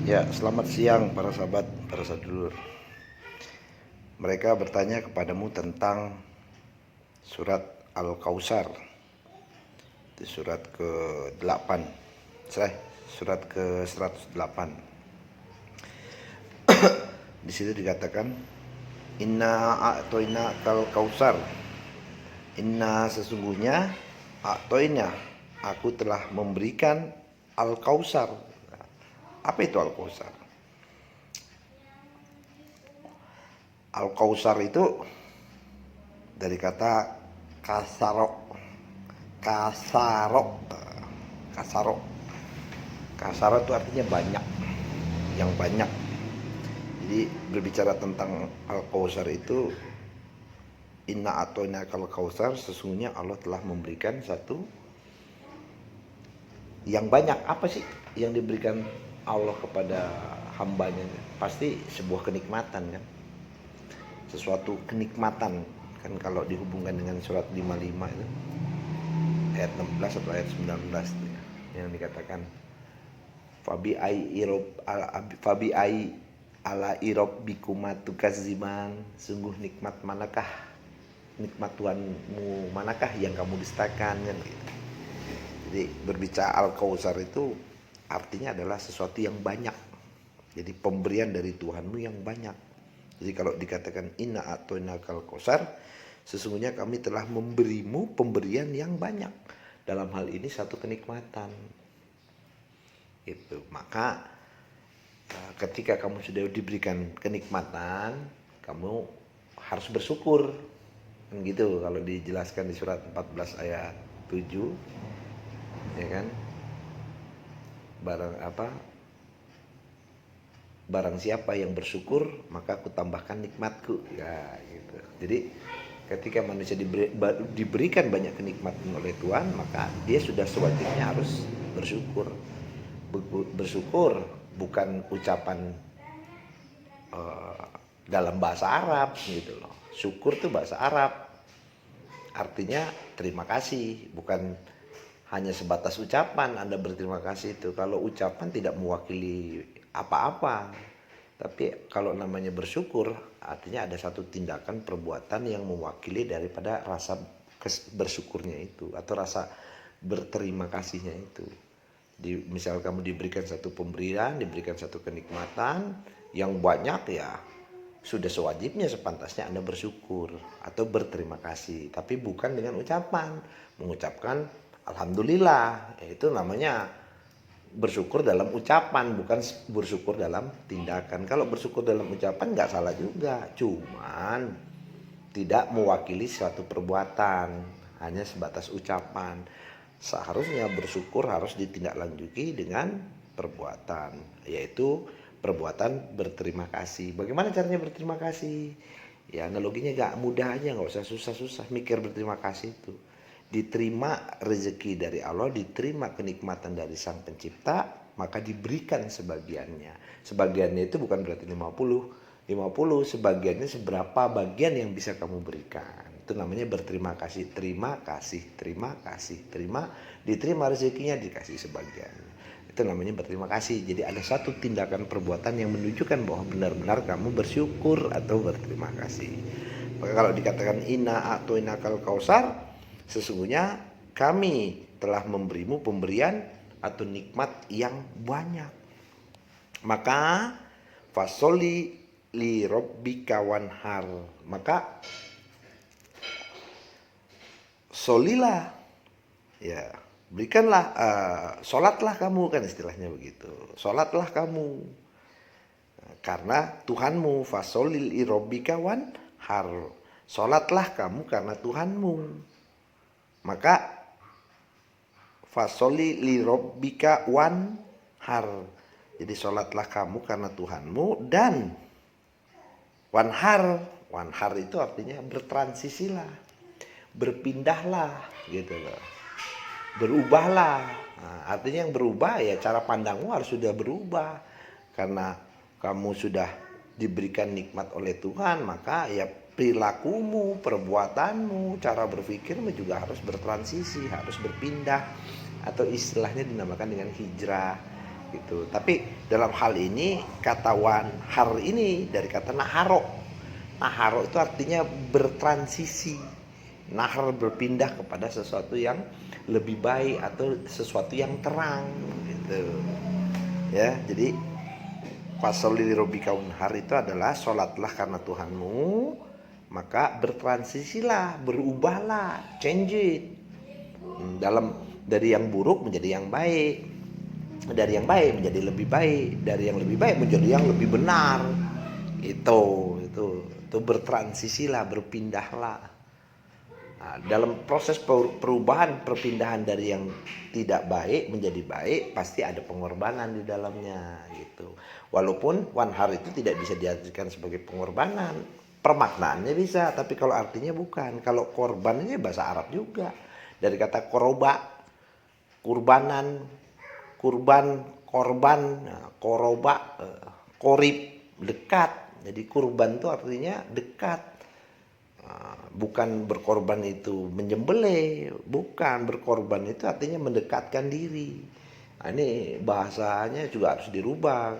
Ya, selamat siang para sahabat, para sedulur. Mereka bertanya kepadamu tentang surat Al-Kautsar. Itu surat ke-8. Surat ke-108. Di situ dikatakan, Inna a'toina kal kausar. Inna sesungguhnya a'toina, aku telah memberikan Al-Kautsar. Apa itu Al-Kautsar? Al-Kautsar itu dari kata kasarok. Kasarok. Kasarok. Kasarok itu artinya banyak. Yang banyak. Jadi berbicara tentang Al-Kautsar itu, Inna a'toina kal kausar, sesungguhnya Allah telah memberikan satu yang banyak. Apa sih yang diberikan Allah kepada hambanya? Pasti sebuah kenikmatan kan, sesuatu kenikmatan kan. Kalau dihubungkan dengan surat 55 itu ayat 16 atau ayat 19 itu ya, yang dikatakan fabi ai ala irob bikumatu kaziman, sungguh nikmat manakah, nikmat Tuhanmu manakah yang kamu dustakan kan gitu. Jadi berbicara Al-Kautsar itu artinya adalah sesuatu yang banyak. Jadi pemberian dari Tuhanmu yang banyak. Jadi kalau dikatakan inna a'toina kal kausar, sesungguhnya kami telah memberimu pemberian yang banyak. Dalam hal ini satu kenikmatan. Itu. Maka ketika kamu sudah diberikan kenikmatan, kamu harus bersyukur. Kan gitu kalau dijelaskan di surat 14 ayat 7. Ya kan? Barang siapa yang bersyukur, maka aku tambahkan nikmatku. Ya, gitu. Jadi ketika manusia diberikan banyak kenikmatan oleh Tuhan, maka dia sudah sewajibnya harus bersyukur. Bersyukur bukan ucapan dalam bahasa Arab gitu loh. Syukur itu bahasa Arab, artinya terima kasih, bukan hanya sebatas ucapan Anda berterima kasih itu. Kalau ucapan tidak mewakili apa-apa. Tapi kalau namanya bersyukur, artinya ada satu tindakan perbuatan yang mewakili daripada rasa bersyukurnya itu, atau rasa berterima kasihnya itu. Misal kamu diberikan satu pemberian, diberikan satu kenikmatan yang banyak, ya sudah sewajibnya, sepantasnya Anda bersyukur atau berterima kasih. Tapi bukan dengan ucapan, mengucapkan alhamdulillah, itu namanya bersyukur dalam ucapan, bukan bersyukur dalam tindakan. Kalau bersyukur dalam ucapan nggak salah juga, cuman tidak mewakili suatu perbuatan, hanya sebatas ucapan. Seharusnya bersyukur harus ditindaklanjuti dengan perbuatan, yaitu perbuatan berterima kasih. Bagaimana caranya berterima kasih? Ya analoginya gak mudah aja, gak usah susah-susah mikir berterima kasih itu. Diterima rezeki dari Allah, diterima kenikmatan dari Sang Pencipta, maka diberikan sebagiannya. Sebagiannya itu bukan berarti 50, sebagiannya seberapa bagian yang bisa kamu berikan. Itu namanya berterima kasih. Terima kasih, terima kasih, diterima rezekinya, dikasih sebagian. Itu namanya berterima kasih. Jadi ada satu tindakan perbuatan yang menunjukkan bahwa benar-benar kamu bersyukur atau berterima kasih. Maka kalau dikatakan inna a'toina kal kausar, sesungguhnya kami telah memberimu pemberian atau nikmat yang banyak. Maka fasoli li rabbika wanhar, maka solilah, ya berikanlah, sholatlah kamu, kan istilahnya begitu. Sholatlah kamu karena Tuhanmu. Fasolil irobika wan har, sholatlah kamu karena Tuhanmu. Maka fasoli lirobika wan har, jadi sholatlah kamu karena Tuhanmu, dan wanhar, wanhar itu artinya bertransisilah, berpindahlah gitu loh, berubahlah. Nah, artinya yang berubah ya cara pandangmu harus sudah berubah, karena kamu sudah diberikan nikmat oleh Tuhan, maka ya perilakumu, perbuatanmu, cara berpikirmu juga harus bertransisi, harus berpindah, atau istilahnya dinamakan dengan hijrah. gitu. Tapi dalam hal ini kata wanhar ini dari kata naharo. Naharo itu artinya bertransisi. Nahar berpindah kepada sesuatu yang lebih baik atau sesuatu yang terang gitu. Ya, jadi Fasolli lirabbika wanhar itu adalah sholatlah karena Tuhanmu, maka bertransisilah, berubahlah, change it. Dalam dari yang buruk menjadi yang baik, dari yang baik menjadi lebih baik, dari yang lebih baik menjadi yang lebih benar. Itu bertransisilah, berpindahlah. Nah, dalam proses perubahan, perpindahan dari yang tidak baik menjadi baik, pasti ada pengorbanan di dalamnya gitu. Walaupun wanhar itu tidak bisa diartikan sebagai pengorbanan, permaknaannya bisa, tapi kalau artinya bukan. Kalau korban ini bahasa Arab juga, dari kata koroba, kurbanan, kurban, korban, nah, koroba, korib, dekat. Jadi kurban itu artinya dekat. Bukan berkorban itu menyembelih, bukan, berkorban itu artinya mendekatkan diri. Nah, ini bahasanya juga harus dirubah.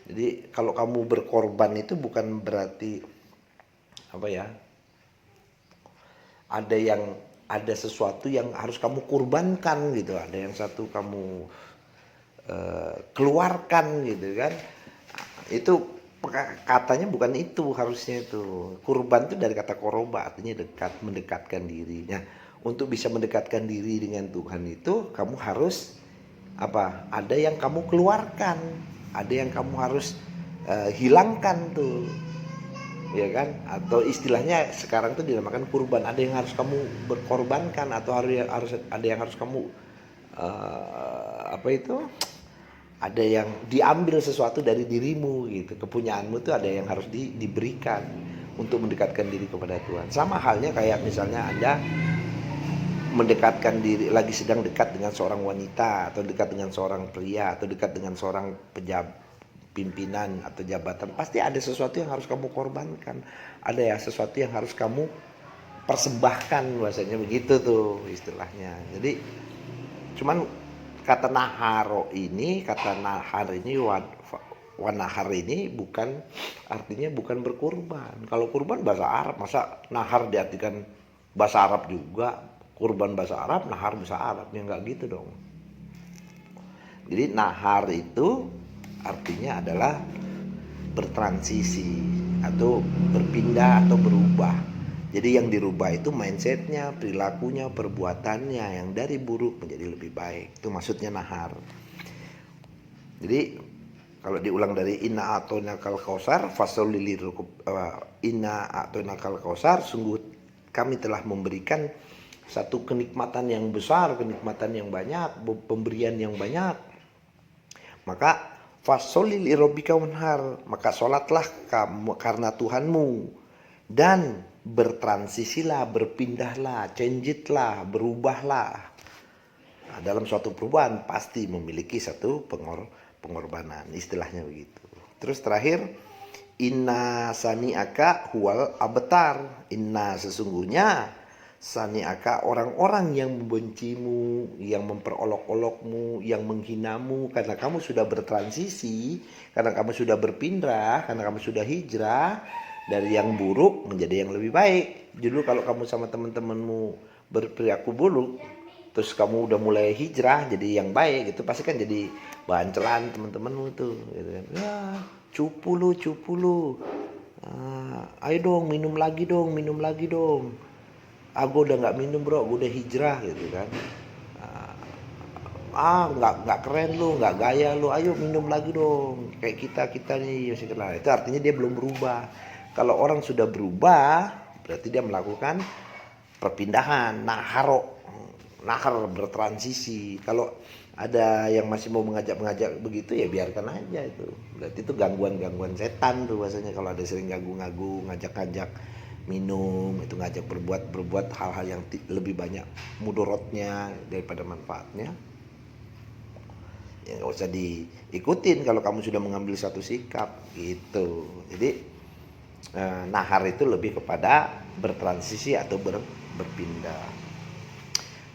Jadi kalau kamu berkorban itu bukan berarti apa ya? Ada sesuatu yang harus kamu kurbankan gitu, ada yang satu kamu keluarkan gitu kan. Itu katanya bukan itu, harusnya itu kurban itu dari kata koroba, artinya dekat, mendekatkan diri. Nah, untuk bisa mendekatkan diri dengan Tuhan itu kamu harus apa? Ada yang kamu keluarkan, ada yang kamu harus hilangkan tuh, ya kan? Atau istilahnya sekarang tuh dinamakan kurban. Ada yang harus kamu berkorbankan atau harus ada yang harus kamu apa itu? Ada yang diambil sesuatu dari dirimu gitu, kepunyaanmu itu ada yang harus diberikan untuk mendekatkan diri kepada Tuhan. Sama halnya kayak misalnya Anda mendekatkan diri, lagi sedang dekat dengan seorang wanita atau dekat dengan seorang pria atau dekat dengan seorang pimpinan atau jabatan, pasti ada sesuatu yang harus kamu korbankan, ada ya sesuatu yang harus kamu persembahkan, bahasanya begitu tuh istilahnya. Jadi cuman kata nahar ini wanahar ini bukan artinya bukan berkurban. Kalau kurban bahasa Arab, masa nahar diartikan bahasa Arab juga? Kurban bahasa Arab, nahar bahasa Arab, ya enggak gitu dong. Jadi nahar itu artinya adalah bertransisi atau berpindah atau berubah. Jadi yang dirubah itu mindsetnya, perilakunya, perbuatannya yang dari buruk menjadi lebih baik. Itu maksudnya nahar. Jadi kalau diulang dari inna a'tainakal kausar fasolli inna a'tainakal kausar, sungguh kami telah memberikan satu kenikmatan yang besar, kenikmatan yang banyak, pemberian yang banyak. Maka fasolli lirabbika wanhar, maka sholatlah kamu karena Tuhanmu, dan bertransisilah, berpindahlah, change itlah, berubahlah. Nah, dalam suatu perubahan pasti memiliki satu pengorbanan, istilahnya begitu. Terus terakhir, inna sani'aka huwal abtar, inna sesungguhnya sani'aka orang-orang yang membencimu, yang memperolok-olokmu, yang menghinamu karena kamu sudah bertransisi, karena kamu sudah berpindah, karena kamu sudah hijrah dari yang buruk menjadi yang lebih baik. Dulu kalau kamu sama teman-temanmu berperilaku buruk, terus kamu udah mulai hijrah jadi yang baik, itu pasti kan jadi bahan celaan teman-temanmu tuh, gitu kan. Ya, cupu lu. Ayo dong minum lagi dong. Gue udah nggak minum bro, gue udah hijrah gitu kan. Nggak keren lu, nggak gaya lu, ayo minum lagi dong. Kayak kita nih masih kenal. Itu artinya dia belum berubah. Kalau orang sudah berubah, berarti dia melakukan perpindahan, nahar bertransisi. Kalau ada yang masih mau mengajak begitu, ya biarkan aja itu. Berarti itu gangguan setan tuh bahasanya. Kalau ada sering ngagu-ngagu, ngajak-ngajak minum, itu ngajak berbuat hal-hal yang lebih banyak mudorotnya daripada manfaatnya, ya nggak usah diikutin kalau kamu sudah mengambil satu sikap gitu. Jadi nahar itu lebih kepada bertransisi atau berpindah.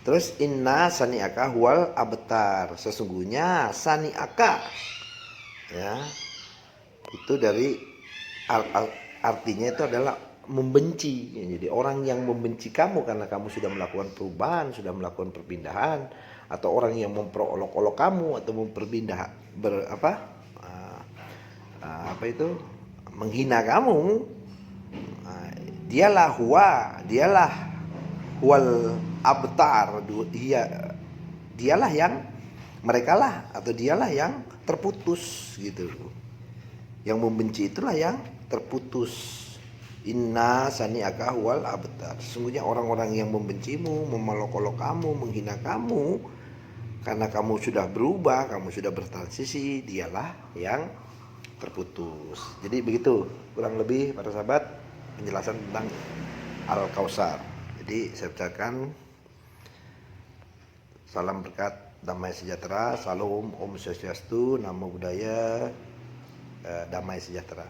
Terus inna sani'aka huwal abtar. Sesungguhnya sani'aka, ya, itu dari artinya itu adalah membenci. Jadi orang yang membenci kamu karena kamu sudah melakukan perubahan, sudah melakukan perpindahan, atau orang yang memperolok-olok kamu atau memperpindah apa itu, menghina kamu, dialah huwal abtar, dialah yang, merekalah atau dialah yang terputus gitu. Yang membenci itulah yang terputus. Inna sani'aka huwal abtar. Sesungguhnya orang-orang yang membencimu, memelok-olok kamu, menghina kamu karena kamu sudah berubah, kamu sudah bertransisi, dialah yang terputus. Jadi begitu kurang lebih para sahabat penjelasan tentang Al-Kausar. Jadi saya ucapkan salam berkat, damai sejahtera, salam, om swastiastu, namo buddhaya, damai sejahtera.